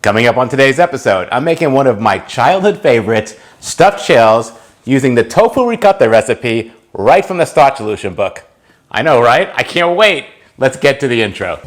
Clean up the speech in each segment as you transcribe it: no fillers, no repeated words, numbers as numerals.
Coming up on today's episode, I'm making one of my childhood favorites, stuffed shells, using the tofu ricotta recipe right from the Starch Solution book. I know, right? I can't wait. Let's get to the intro.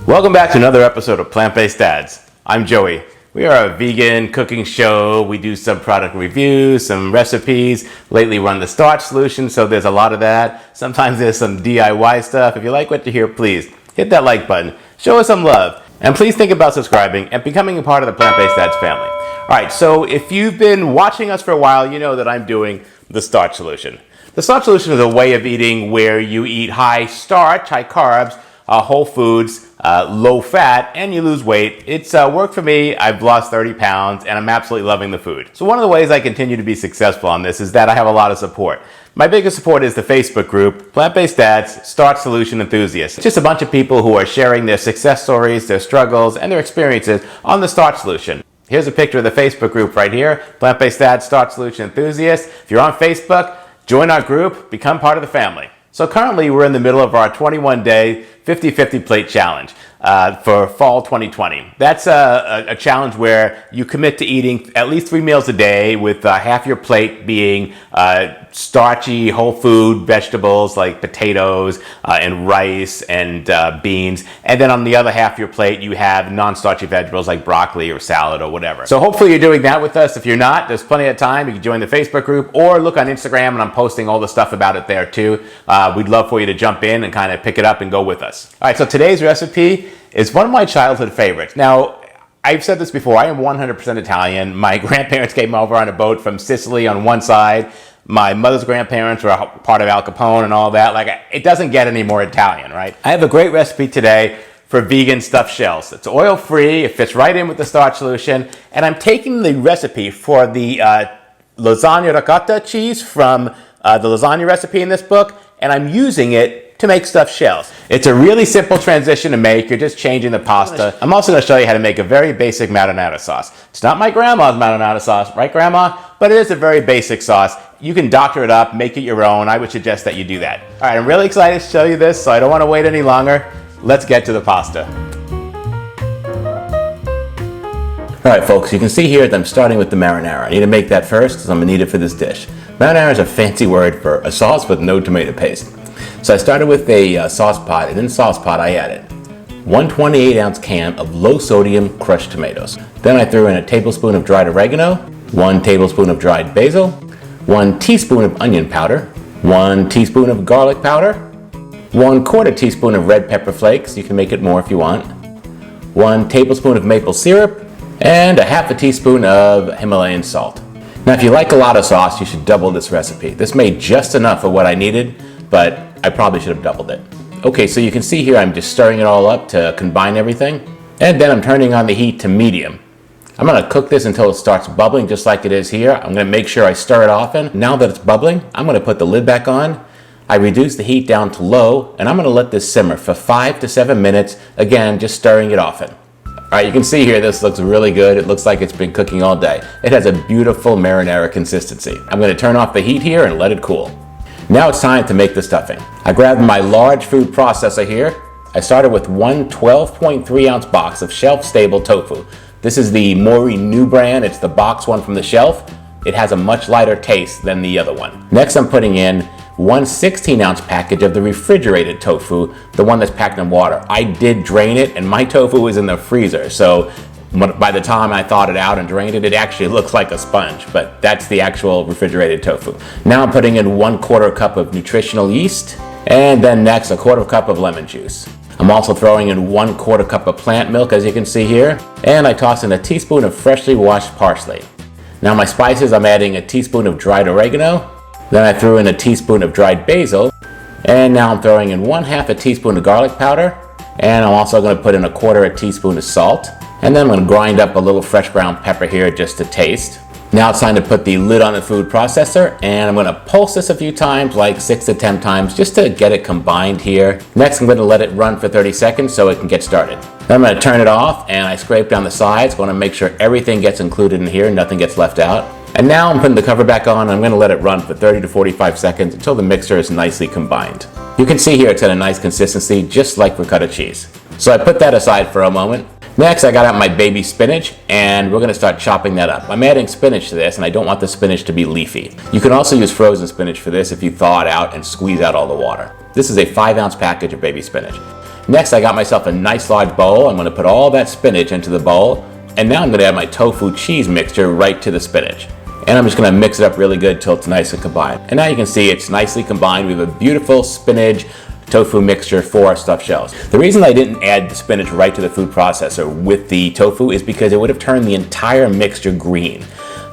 Welcome back to another episode of Plant-Based Dads. I'm Joey. We are a vegan cooking show. We do some product reviews, some recipes. Lately we're on the Starch Solution, so there's a lot of that. Sometimes there's some DIY stuff. If you like what you hear, please hit that like button. Show us some love. And please think about subscribing and becoming a part of the Plant-Based Dads family. All right, so if you've been watching us for a while, you know that I'm doing the Starch Solution. The Starch Solution is a way of eating where you eat high starch, high carbs, whole foods, low fat, and you lose weight. It's worked for me. I've lost 30 pounds and I'm absolutely loving the food. So one of the ways I continue to be successful on this is that I have a lot of support. My biggest support is the Facebook group, Plant-Based Dads, Starch Solution Enthusiasts. It's just a bunch of people who are sharing their success stories, their struggles, and their experiences on the Starch Solution. Here's a picture of the Facebook group right here, Plant-Based Dads, Starch Solution Enthusiasts. If you're on Facebook, join our group, become part of the family. So currently we're in the middle of our 21-day 50-50 plate challenge for fall 2020. That's a challenge where you commit to eating at least 3 meals a day with half your plate being starchy whole food vegetables like potatoes and rice and beans. And then on the other half of your plate you have non-starchy vegetables like broccoli or salad or whatever. So hopefully you're doing that with us. If you're not, there's plenty of time. You can join the Facebook group or look on Instagram and I'm posting all the stuff about it there too. We'd love for you to jump in and kind of pick it up and go with us. All right, so today's recipe is one of my childhood favorites. Now, I've said this before, I am 100% Italian. My grandparents came over on a boat from Sicily on one side. My mother's grandparents were part of Al Capone and all that. Like, it doesn't get any more Italian, right? I have a great recipe today for vegan stuffed shells. It's oil-free, it fits right in with the Starch Solution, and I'm taking the recipe for the lasagna ricotta cheese from the lasagna recipe in this book, and I'm using it to make stuffed shells. It's a really simple transition to make. You're just changing the pasta. I'm also going to show you how to make a very basic marinara sauce. It's not my grandma's marinara sauce, right, Grandma? But it is a very basic sauce. You can doctor it up, make it your own. I would suggest that you do that. All right, I'm really excited to show you this, so I don't want to wait any longer. Let's get to the pasta. All right, folks, you can see here that I'm starting with the marinara. I need to make that first because I'm going to need it for this dish. Marinara is a fancy word for a sauce with no tomato paste. So I started with a sauce pot, and in the sauce pot I added 1 28-ounce can of low-sodium crushed tomatoes. Then I threw in a tablespoon of dried oregano, 1 tablespoon of dried basil, 1 teaspoon of onion powder, 1 teaspoon of garlic powder, 1/4 teaspoon of red pepper flakes, you can make it more if you want, 1 tablespoon of maple syrup, and a half a teaspoon of Himalayan salt. Now if you like a lot of sauce, you should double this recipe. This made just enough of what I needed, but I probably should have doubled it. Okay, so you can see here I'm just stirring it all up to combine everything. And then I'm turning on the heat to medium. I'm gonna cook this until it starts bubbling just like it is here. I'm gonna make sure I stir it often. Now that it's bubbling, I'm gonna put the lid back on. I reduce the heat down to low, and I'm gonna let this simmer for 5 to 7 minutes. Again, just stirring it often. All right, you can see here this looks really good. It looks like it's been cooking all day. It has a beautiful marinara consistency. I'm gonna turn off the heat here and let it cool. Now it's time to make the stuffing. I grabbed my large food processor here. I started with one 12.3 ounce box of shelf-stable tofu. This is the Mori new brand. It's the box one from the shelf. It has a much lighter taste than the other one. Next I'm putting in one 16-ounce package of the refrigerated tofu, the one that's packed in water. I did drain it and my tofu was in the freezer, so by the time I thawed it out and drained it, it actually looks like a sponge, but that's the actual refrigerated tofu. Now I'm putting in 1/4 cup of nutritional yeast, and then next 1/4 cup of lemon juice. I'm also throwing in 1/4 cup of plant milk, as you can see here, and I toss in a teaspoon of freshly washed parsley. Now my spices, I'm adding a teaspoon of dried oregano, then I threw in a teaspoon of dried basil, and now I'm throwing in 1/2 teaspoon of garlic powder, and I'm also going to put in 1/4 teaspoon of salt. And then I'm going to grind up a little fresh ground pepper here just to taste. Now it's time to put the lid on the food processor, and I'm going to pulse this a few times, like 6 to 10 times, just to get it combined here. Next I'm going to let it run for 30 seconds so it can get started. Then I'm going to turn it off and I scrape down the sides. I want to make sure everything gets included in here, nothing gets left out. And now I'm putting the cover back on. I'm going to let it run for 30 to 45 seconds until the mixture is nicely combined. You can see here it's at a nice consistency, just like ricotta cheese. So I put that aside for a moment. Next, I got out my baby spinach, and we're going to start chopping that up. I'm adding spinach to this, and I don't want the spinach to be leafy. You can also use frozen spinach for this if you thaw it out and squeeze out all the water. This is a 5-ounce package of baby spinach. Next, I got myself a nice large bowl. I'm going to put all that spinach into the bowl, and now I'm going to add my tofu cheese mixture right to the spinach. And I'm just going to mix it up really good till it's nice and combined. And now you can see it's nicely combined. We have a beautiful spinach tofu mixture for our stuffed shells. The reason I didn't add the spinach right to the food processor with the tofu is because it would have turned the entire mixture green.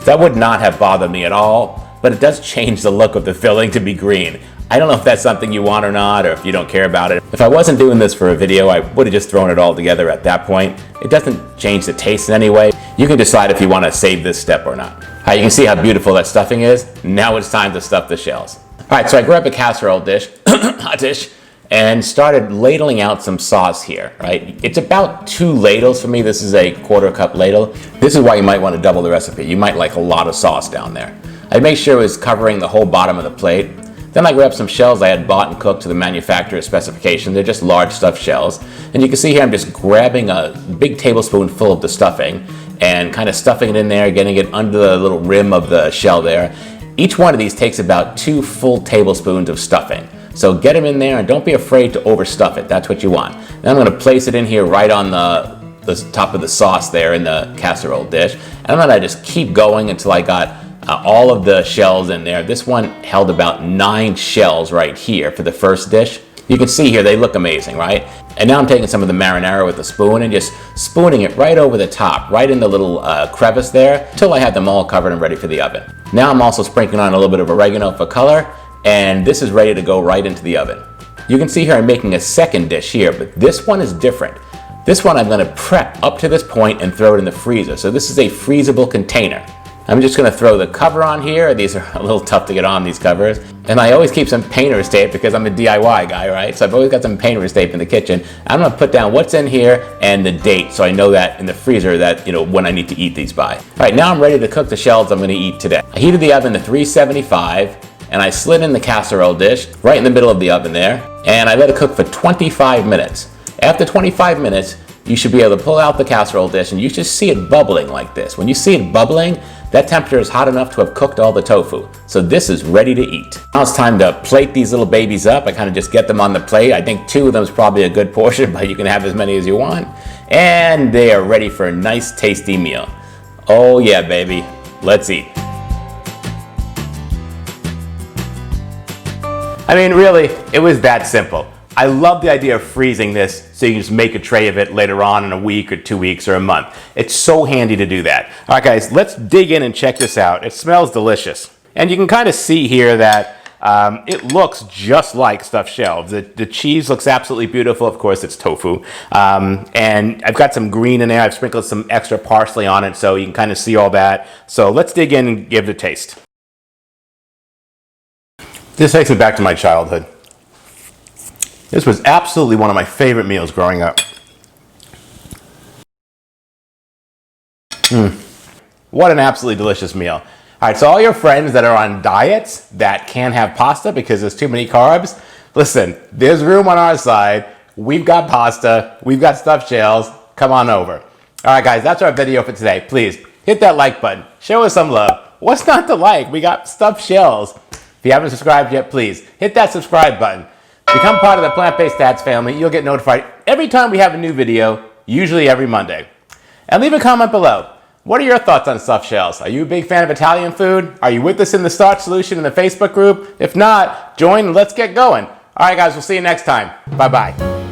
That would not have bothered me at all, but it does change the look of the filling to be green. I don't know if that's something you want or not, or if you don't care about it. If I wasn't doing this for a video, I would have just thrown it all together at that point. It doesn't change the taste in any way. You can decide if you want to save this step or not. All right, you can see how beautiful that stuffing is. Now it's time to stuff the shells. All right, so I grabbed a casserole dish, hot dish, and started ladling out some sauce here, right? It's about 2 ladles for me. This is a 1/4 cup ladle. This is why you might want to double the recipe. You might like a lot of sauce down there. I'd make sure it was covering the whole bottom of the plate. Then I grabbed some shells I had bought and cooked to the manufacturer's specification. They're just large stuffed shells. And you can see here I'm just grabbing a big tablespoon full of the stuffing and kind of stuffing it in there, getting it under the little rim of the shell there. Each one of these takes about 2 full tablespoons of stuffing. So get them in there and don't be afraid to overstuff it. That's what you want. Then I'm going to place it in here right on the top of the sauce there in the casserole dish. And I'm going to just keep going until I got all of the shells in there. This one held about 9 shells right here for the first dish. You can see here they look amazing, right? And now I'm taking some of the marinara with a spoon and just spooning it right over the top, right in the little crevice there, until I have them all covered and ready for the oven. Now I'm also sprinkling on a little bit of oregano for color, and this is ready to go right into the oven. You can see here I'm making a second dish here, but this one is different. This one I'm going to prep up to this point and throw it in the freezer. So this is a freezable container. I'm just going to throw the cover on here. These are a little tough to get on, these covers. And I always keep some painter's tape because I'm a DIY guy, right? So I've always got some painter's tape in the kitchen. I'm going to put down what's in here and the date so I know that in the freezer that, when I need to eat these by. All right, now I'm ready to cook the shells I'm going to eat today. I heated the oven to 375 and I slid in the casserole dish right in the middle of the oven there. And I let it cook for 25 minutes. After 25 minutes, you should be able to pull out the casserole dish and you should see it bubbling like this. When you see it bubbling, that temperature is hot enough to have cooked all the tofu. So this is ready to eat. Now it's time to plate these little babies up. I kind of just get them on the plate. I think 2 of them is probably a good portion, but you can have as many as you want. And they are ready for a nice tasty meal. Oh yeah, baby, let's eat. I mean, really, it was that simple. I love the idea of freezing this so you can just make a tray of it later on in a week or 2 weeks or a month. It's so handy to do that. All right, guys, let's dig in and check this out. It smells delicious. And you can kind of see here that it looks just like stuffed shells. The cheese looks absolutely beautiful. Of course, it's tofu. And I've got some green in there. I've sprinkled some extra parsley on it so you can kind of see all that. So let's dig in and give it a taste. This takes me back to my childhood. This was absolutely one of my favorite meals growing up. What an absolutely delicious meal. All right, so all your friends that are on diets that can't have pasta because there's too many carbs, listen, there's room on our side. We've got pasta, we've got stuffed shells. Come on over. All right, guys, that's our video for today. Please hit that like button. Show us some love. What's not to like? We got stuffed shells. If you haven't subscribed yet, please hit that subscribe button. Become part of the Plant-Based Dads family. You'll get notified every time we have a new video, usually every Monday. And leave a comment below. What are your thoughts on stuffed shells? Are you a big fan of Italian food? Are you with us in the Starch Solution in the Facebook group? If not, join and let's get going. All right, guys, we'll see you next time. Bye-bye.